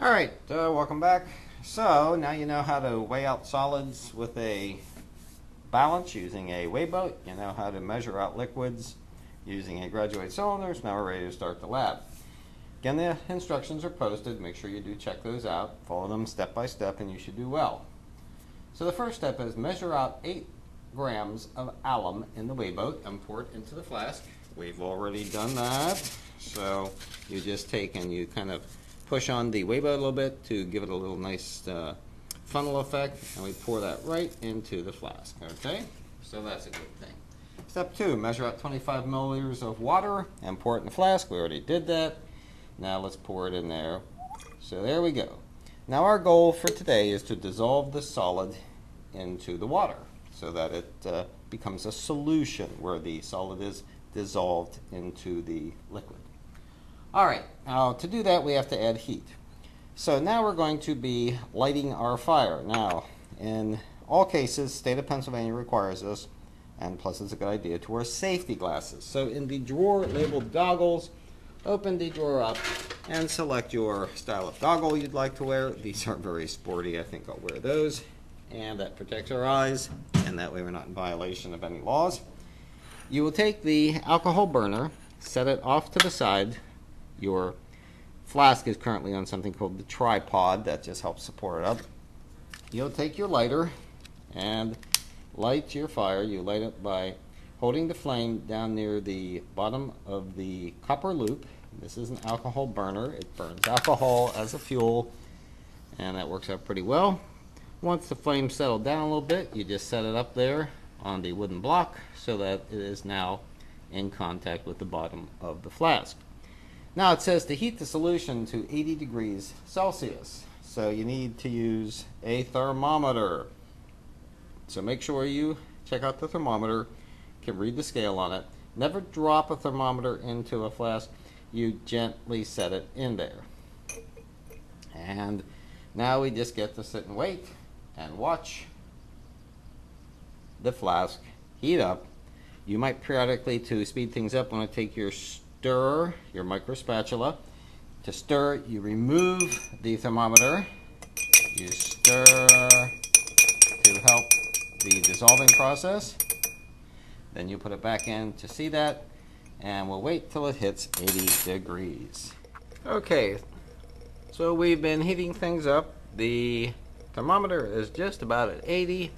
Alright, welcome back. So, now you know how to weigh out solids with a balance using a weigh boat. You know how to measure out liquids using a graduated cylinder. So now we're ready to start the lab. Again, the instructions are posted. Make sure you do check those out. Follow them step by step and you should do well. So the first step is measure out 8 grams of alum in the weigh boat and pour it into the flask. We've already done that. So you just take and you kind of push on the weigh boat a little bit to give it a little nice funnel effect, and we pour that right into the flask. Okay, so that's a good thing. Step 2, measure out 25 milliliters of water and pour it in the flask. We already did that. Now let's pour it in there. So there we go. Now our goal for today is to dissolve the solid into the water so that it becomes a solution where the solid is dissolved into the liquid. Alright, now to do that we have to add heat. So now we're going to be lighting our fire. Now, in all cases, state of Pennsylvania requires this, and plus it's a good idea to wear safety glasses. So in the drawer labeled goggles, open the drawer up and select your style of goggle you'd like to wear. These are very sporty. I think I'll wear those. And that protects our eyes, and that way we're not in violation of any laws. You will take the alcohol burner, set it off to the side. Your flask is currently on something called the tripod that just helps support it up. You'll take your lighter and light your fire. You light it by holding the flame down near the bottom of the copper loop. This is an alcohol burner. It burns alcohol as a fuel, and that works out pretty well. Once the flame settled down a little bit, you just set it up there on the wooden block so that it is now in contact with the bottom of the flask. Now it says to heat the solution to 80 degrees Celsius. So you need to use a thermometer. So make sure you check out the thermometer, can read the scale on it. Never drop a thermometer into a flask. You gently set it in there. And now we just get to sit and wait and watch the flask heat up. You might periodically, to speed things up, want to take your stirrer, your micro spatula. To stir, you remove the thermometer. You stir to help the dissolving process. Then you put it back in to see that, and we'll wait till it hits 80 degrees. Okay, so we've been heating things up. The thermometer is just about at 80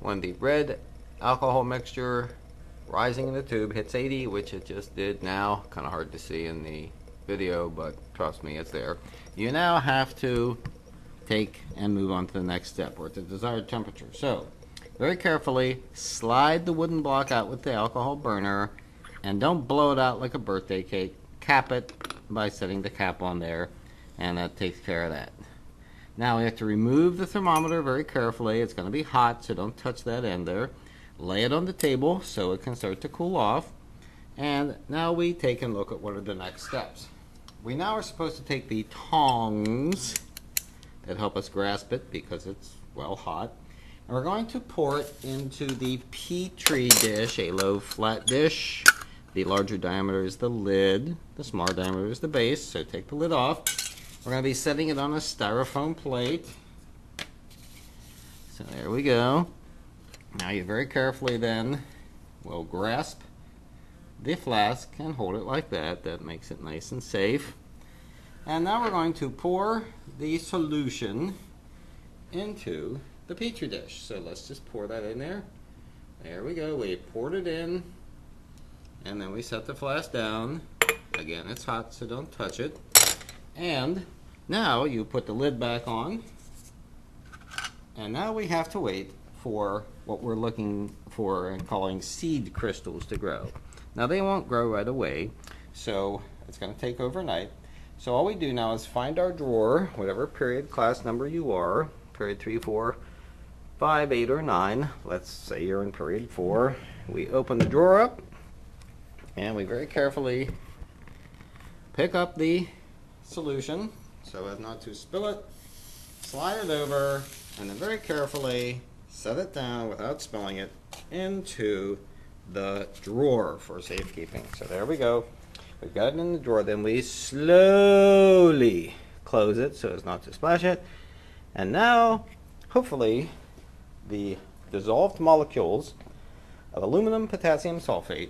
when the red alcohol mixture rising in the tube hits 80, which it just did now. Kind of hard to see in the video, but trust me, it's there. You now have to take and move on to the next step, or at the desired temperature. So, very carefully slide the wooden block out with the alcohol burner, and don't blow it out like a birthday cake. Cap it by setting the cap on there, and that takes care of that. Now we have to remove the thermometer very carefully. It's going to be hot, so don't touch that end there. Lay it on the table so it can start to cool off. And now we take and look at what are the next steps. We now are supposed to take the tongs that help us grasp it because it's well hot. And we're going to pour it into the Petri dish, a low flat dish. The larger diameter is the lid. The smaller diameter is the base. So take the lid off. We're going to be setting it on a styrofoam plate. So there we go. Now you very carefully then will grasp the flask and hold it like that. That makes it nice and safe. And now we're going to pour the solution into the Petri dish. So let's just pour that in there. There we go. We poured it in, and then we set the flask down. Again, it's hot, so don't touch it. And now you put the lid back on. And now we have to wait for what we're looking for and calling seed crystals to grow. Now they won't grow right away, so it's going to take overnight. So all we do now is find our drawer, whatever period class number you are, period 3, 4, 5, 8, or 9. Let's say you're in period 4. We open the drawer up, and we very carefully pick up the solution so as not to spill it, slide it over, and then very carefully set it down without spilling it into the drawer for safekeeping. So there we go. We've got it in the drawer. Then we slowly close it so as not to splash it. And now, hopefully, the dissolved molecules of aluminum potassium sulfate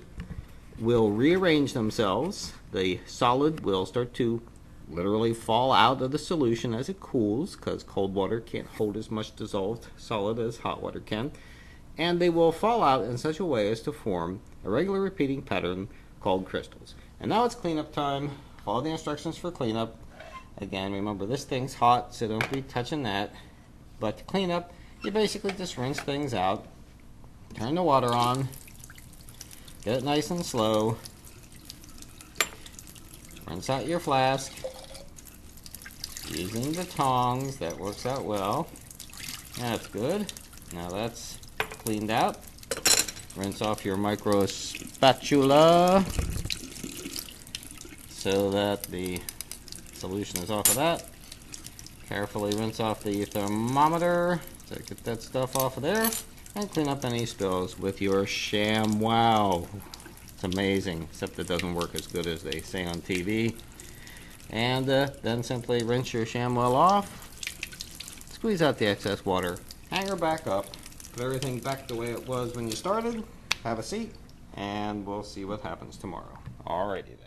will rearrange themselves. The solid will start to literally fall out of the solution as it cools, because cold water can't hold as much dissolved solid as hot water can. And they will fall out in such a way as to form a regular repeating pattern called crystals. And now it's cleanup time. Follow the instructions for cleanup. Again, remember this thing's hot, so don't be touching that. But to clean up, you basically just rinse things out. Turn the water on. Get it nice and slow. Rinse out your flask. Using the tongs, that works out well. That's good. Now that's cleaned out. Rinse off your micro spatula so that the solution is off of that. Carefully rinse off the thermometer to get that stuff off of there, and clean up any spills with your ShamWow. It's amazing, except it doesn't work as good as they say on TV. And then simply rinse your ShamWow off, squeeze out the excess water, hang her back up, put everything back the way it was when you started, have a seat, and we'll see what happens tomorrow. Alrighty then.